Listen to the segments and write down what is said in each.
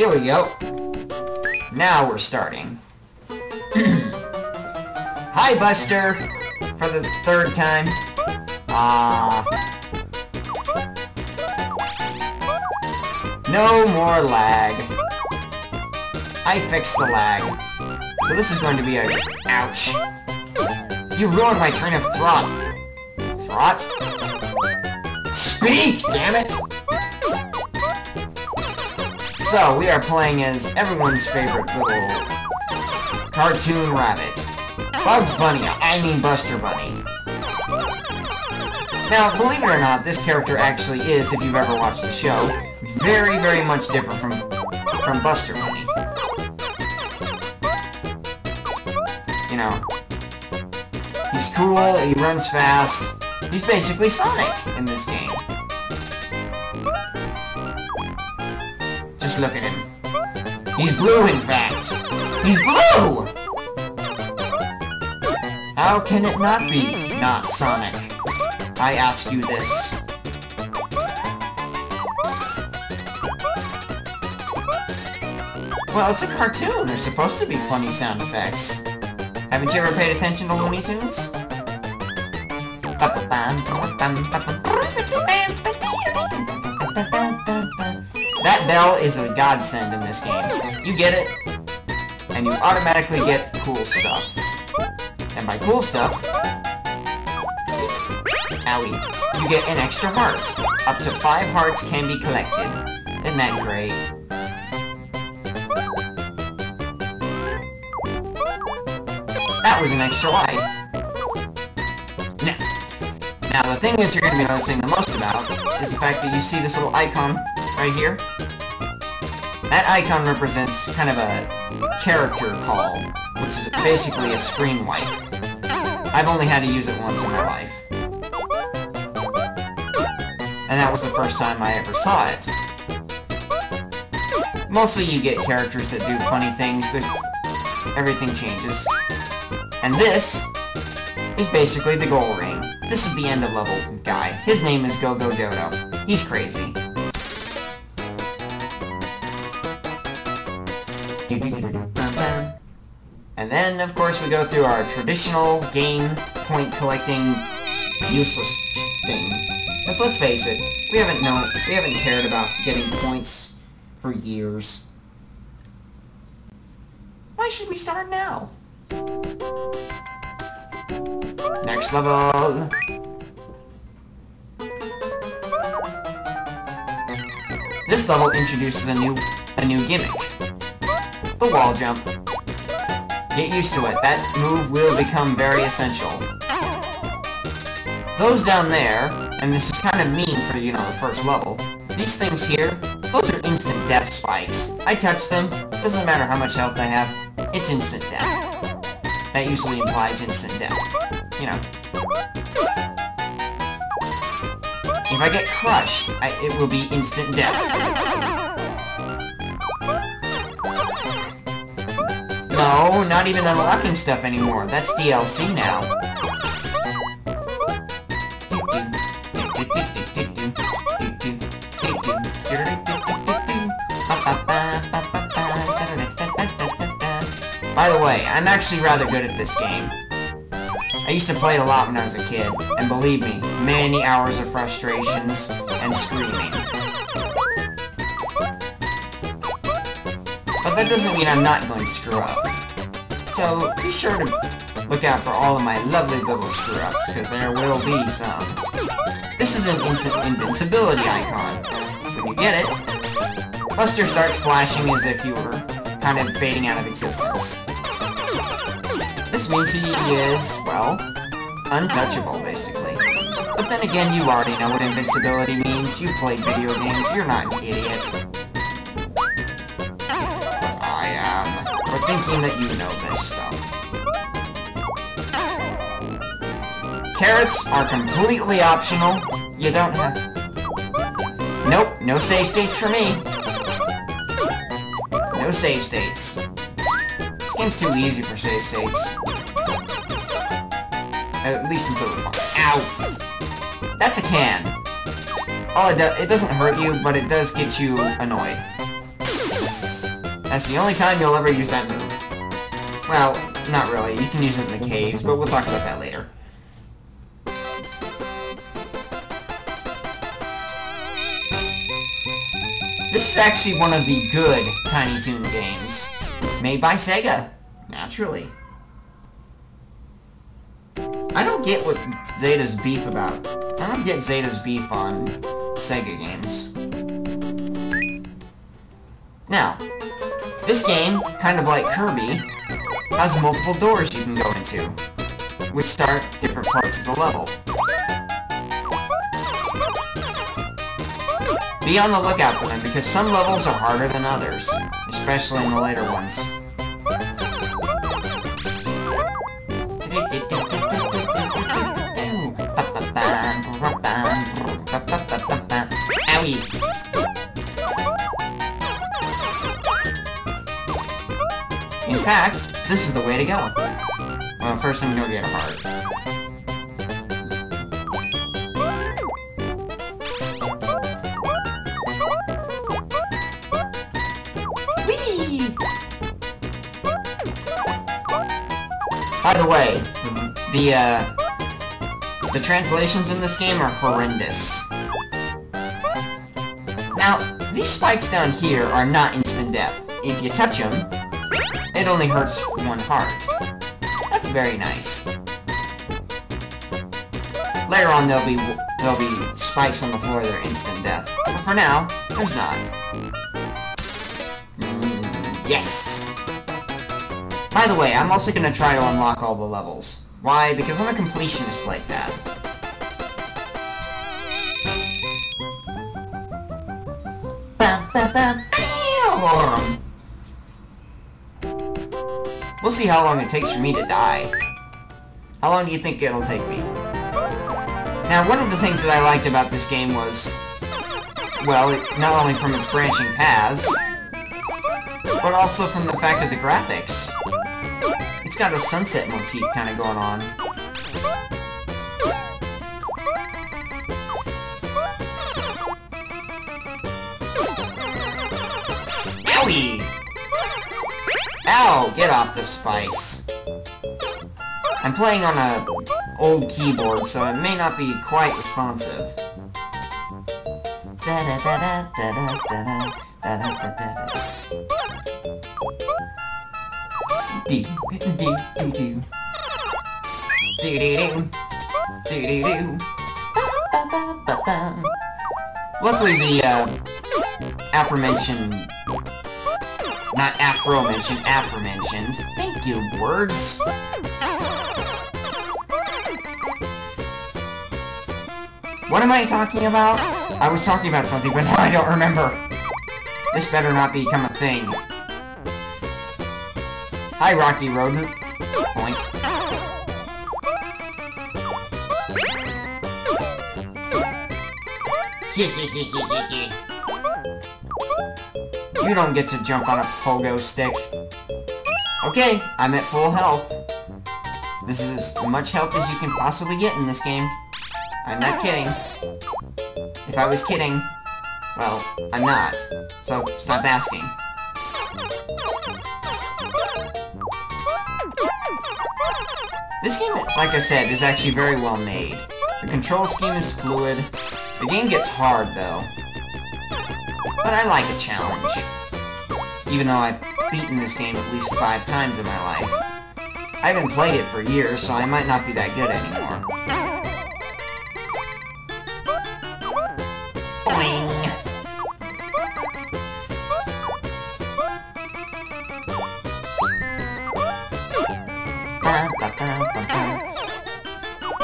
Here we go. Now we're starting. Hi, Buster! For the third time. No more lag. I fixed the lag. So this is going to be a... Ouch. You ruined my train of thought. Thought? Speak, damn it! So, we are playing as everyone's favorite little cartoon rabbit. Bugs Bunny, I mean Buster Bunny. Now, believe it or not, this character actually is, if you've ever watched the show, very, very much different from Buster Bunny. You know, he's cool, he runs fast. He's basically Sonic in this game. Just look at him. He's blue, in fact. He's blue! How can it not be not Sonic? I ask you this. Well, it's a cartoon. There's supposed to be funny sound effects. Haven't you ever paid attention to Looney Tunes? That bell is a godsend in this game. You get it, and you automatically get cool stuff. And by cool stuff... Owie. You get an extra heart. Up to 5 hearts can be collected. Isn't that great? That was an extra life. Now, the thing that you're going to be noticing the most about is the fact that you see this little icon right here. That icon represents kind of a character call, which is basically a screen wipe. I've only had to use it once in my life. And that was the first time I ever saw it. Mostly you get characters that do funny things, but everything changes. And this is basically the goal ring. This is the end of level guy. His name is Go-Go Dodo. He's crazy. And then, of course, we go through our traditional game point collecting useless thing. Because let's face it, we haven't cared about getting points for years. Why should we start now? Next level! This level introduces a new gimmick. The wall jump. Get used to it. That move will become very essential. Those down there, and this is kind of mean for, you know, the first level, these things here, those are instant death spikes. I touch them, doesn't matter how much health I have, it's instant death. That usually implies instant death. You know. If I get crushed, it will be instant death. No, not even unlocking stuff anymore. That's DLC now. By the way, I'm actually rather good at this game. I used to play it a lot when I was a kid, and believe me, many hours of frustrations and screaming. But that doesn't mean I'm not going to screw up. So, be sure to look out for all of my lovely little screw-ups, because there will be some. This is an instant invincibility icon. When you get it, Buster starts flashing as if you were kind of fading out of existence. This means he is, well, untouchable, basically. But then again, you already know what invincibility means. You played video games, you're not an idiot. But I am. For thinking that you know this stuff. Carrots are completely optional. You don't have... Nope, no save states for me. No save states. This game's too easy for save states. At least until the final. Ow! That's a can. All it doesn't hurt you, but it does get you annoyed. That's the only time you'll ever use that move. Well, not really. You can use it in the caves, but we'll talk about that later. This is actually one of the good Tiny Toon games. Made by Sega. Naturally. I don't get what Zeta's beef about. I don't get Zeta's beef on Sega games. Now, this game, kind of like Kirby, has multiple doors you can go into, which start different parts of the level. Be on the lookout for them, because some levels are harder than others, especially in the later ones. Owie! In fact, this is the way to go. Well, first I'm gonna get a heart. Whee! By the way, the translations in this game are horrendous. Now, these spikes down here are not instant death. If you touch them, it only hurts one heart. That's very nice. Later on, there'll be spikes on the floor that are instant death. But for now, there's not. Yes! By the way, I'm also gonna try to unlock all the levels. Why? Because I'm a completionist like that. We'll see how long it takes for me to die. How long do you think it'll take me? Now, one of the things that I liked about this game was, well, not only from its branching paths, but also from the fact of the graphics. It's got a sunset motif kind of going on. Owie! Ow! Get off the spikes. I'm playing on a old keyboard, so it may not be quite responsive. Do do do do. Do do do. Do do do. Luckily the aforementioned, not aforementioned, aforementioned. Thank you, words. What am I talking about? I was talking about something, but now I don't remember. This better not become a thing. Hi, Rocky Rodent. Boink. You don't get to jump on a pogo stick. Okay, I'm at full health. This is as much health as you can possibly get in this game. I'm not kidding. If I was kidding, well, I'm not. So, stop asking. This game, like I said, is actually very well made. The control scheme is fluid. The game gets hard, though. But I like a challenge. Even though I've beaten this game at least 5 times in my life. I haven't played it for years, so I might not be that good anymore. Boing!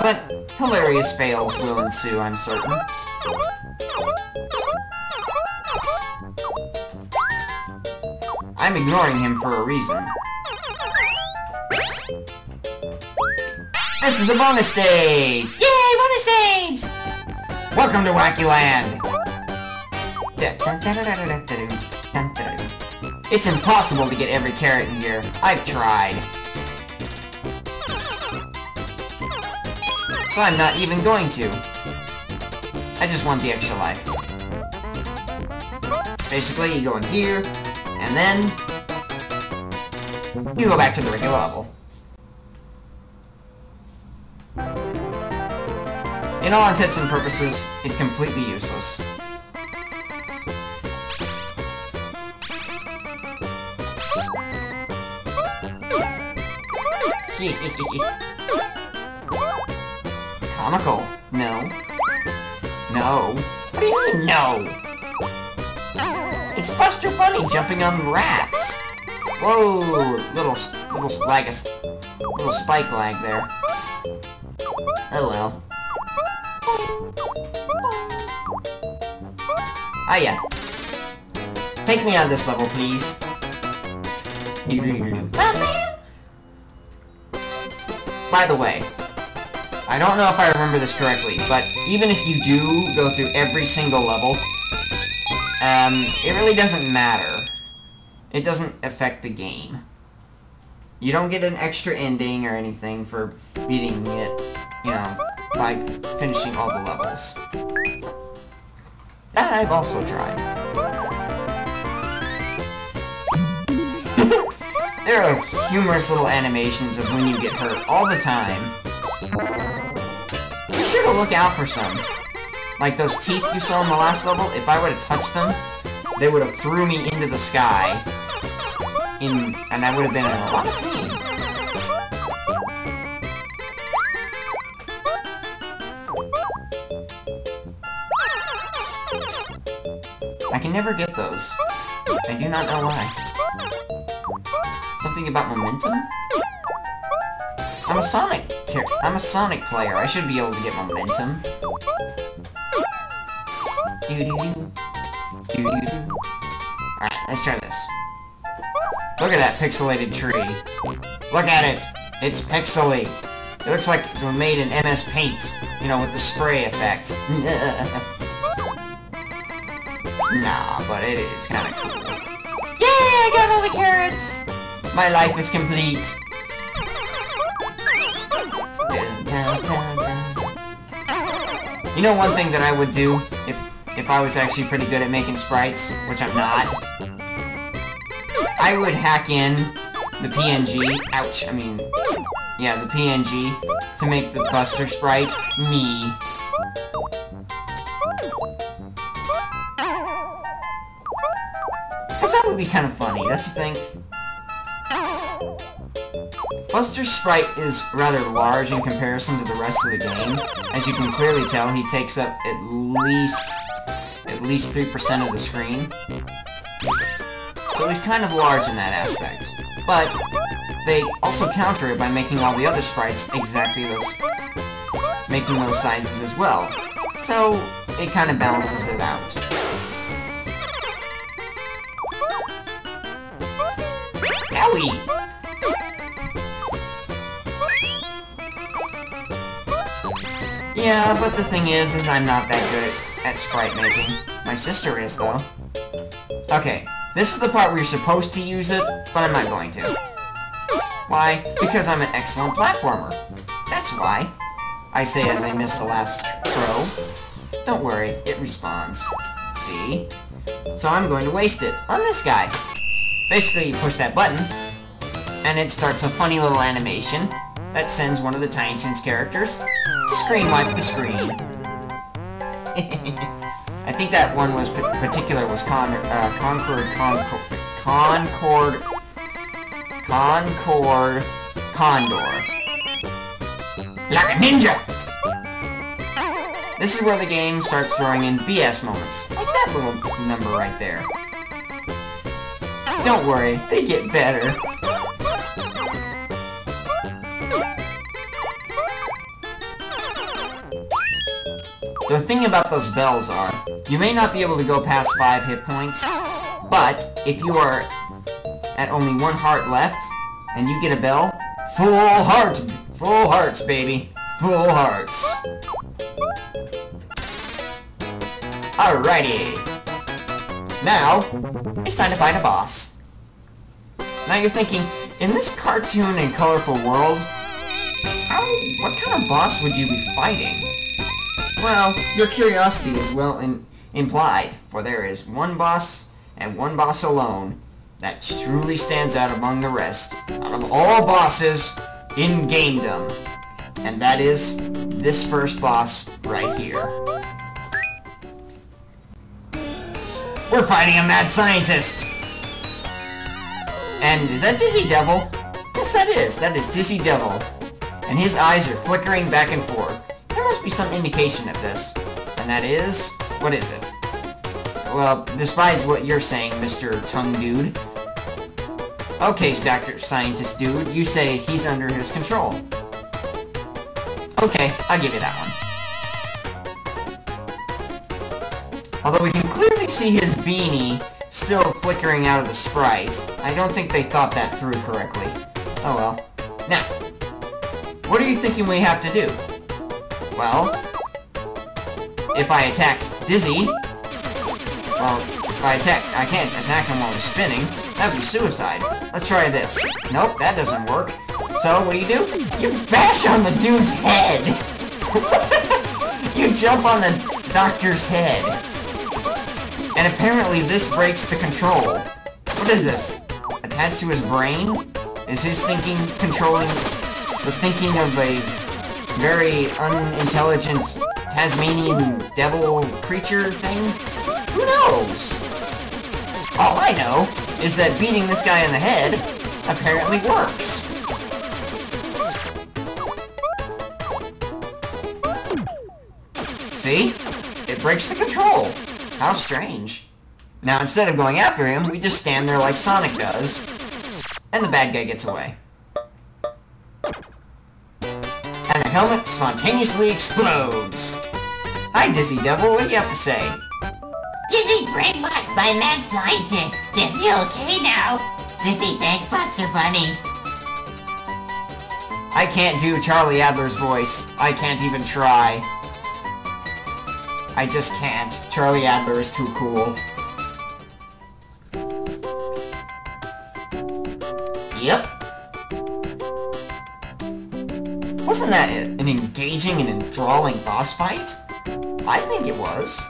But hilarious fails will ensue, I'm certain. I'm ignoring him for a reason. This is a bonus stage! Yay, bonus stage! Welcome to Wacky Land! It's impossible to get every carrot in here. I've tried. So I'm not even going to. I just want the extra life. Basically, you go in here, and then you go back to the regular level. In all intents and purposes, it's completely useless. Comical. No. No. What do you mean, no? It's Buster Bunny jumping on rats. Whoa, little spike lag there. Oh well. Ah yeah. Take me on this level, please. By the way, I don't know if I remember this correctly, but even if you do go through every single level, it really doesn't matter. It doesn't affect the game. You don't get an extra ending or anything for beating it, you know, by finishing all the levels. That I've also tried. There are humorous little animations of when you get hurt all the time. Be sure to look out for some. Like those teeth you saw in the last level, if I would have touched them, they would have threw me into the sky. And I would have been in a lot of pain. I can never get those. I do not know why. Something about momentum? I'm a Sonic player. I should be able to get momentum. Alright, let's try this. Look at that pixelated tree. Look at it! It's pixely! It looks like it was made in MS Paint. You know, with the spray effect. Nah, but it is kinda cool. Yay! I got all the carrots! My life is complete. You know one thing that I would do if I was actually pretty good at making sprites, which I'm not? I would hack in the PNG, ouch, I mean, yeah, the PNG, to make the Buster sprite me. Cause that would be kind of funny, don't you think? Buster's sprite is rather large in comparison to the rest of the game. As you can clearly tell, he takes up at least 3% of the screen. So he's kind of large in that aspect. But they also counter it by making all the other sprites exactly making those sizes as well. So it kind of balances it out. Owie! Yeah, but the thing is I'm not that good at sprite making. My sister is, though. Okay, this is the part where you're supposed to use it, but I'm not going to. Why? Because I'm an excellent platformer. That's why. I say as I miss the last throw. Don't worry, it respawns. See? So I'm going to waste it on this guy. Basically, you push that button, and it starts a funny little animation that sends one of the Tiny Toons characters to screen wipe the screen. I think that one was particular was Concord Condor. Like a ninja! This is where the game starts throwing in BS moments, like that little number right there. Don't worry, they get better. The thing about those bells are, you may not be able to go past 5 hit points, but if you are at only 1 heart left, and you get a bell, full hearts, baby, full hearts. Alrighty. Now, it's time to fight a boss. Now you're thinking, in this cartoon and colorful world, what kind of boss would you be fighting? Well, your curiosity is well implied, for there is one boss, and one boss alone. that truly stands out among the rest, out of all bosses in Gamedom. And that is this first boss right here. We're fighting a mad scientist! And is that Dizzy Devil? Yes, that is. That is Dizzy Devil. And his eyes are flickering back and forth. There must be some indication of this. And that is... what is it? Well, despite what you're saying, Mr. Tongue Dude. Okay, Dr. Scientist Dude, you say he's under his control. Okay, I'll give you that one. Although we can clearly see his beanie still flickering out of the sprite, I don't think they thought that through correctly. Oh well. Now, what are you thinking we have to do? Well, if I attack Dizzy, well, if I can't attack him while he's spinning. That'd be suicide. Let's try this. Nope, that doesn't work. So, what do? You bash on the dude's head! You jump on the doctor's head. And apparently this breaks the control. What is this? Attached to his brain? Is his thinking controlling the thinking of a very unintelligent Tasmanian devil creature thing? Who knows? All I know is that beating this guy in the head apparently works. See? It breaks the control. How strange. Now, instead of going after him, we just stand there like Sonic does, and the bad guy gets away. And the helmet spontaneously explodes. Hi, Dizzy Devil, what do you have to say? Dizzy brainwashed by mad scientist. Dizzy okay now? Dizzy thank Buster Bunny. I can't do Charlie Adler's voice. I can't even try. I just can't. Charlie Adler is too cool. Yep. Wasn't that an engaging and enthralling boss fight? I think it was.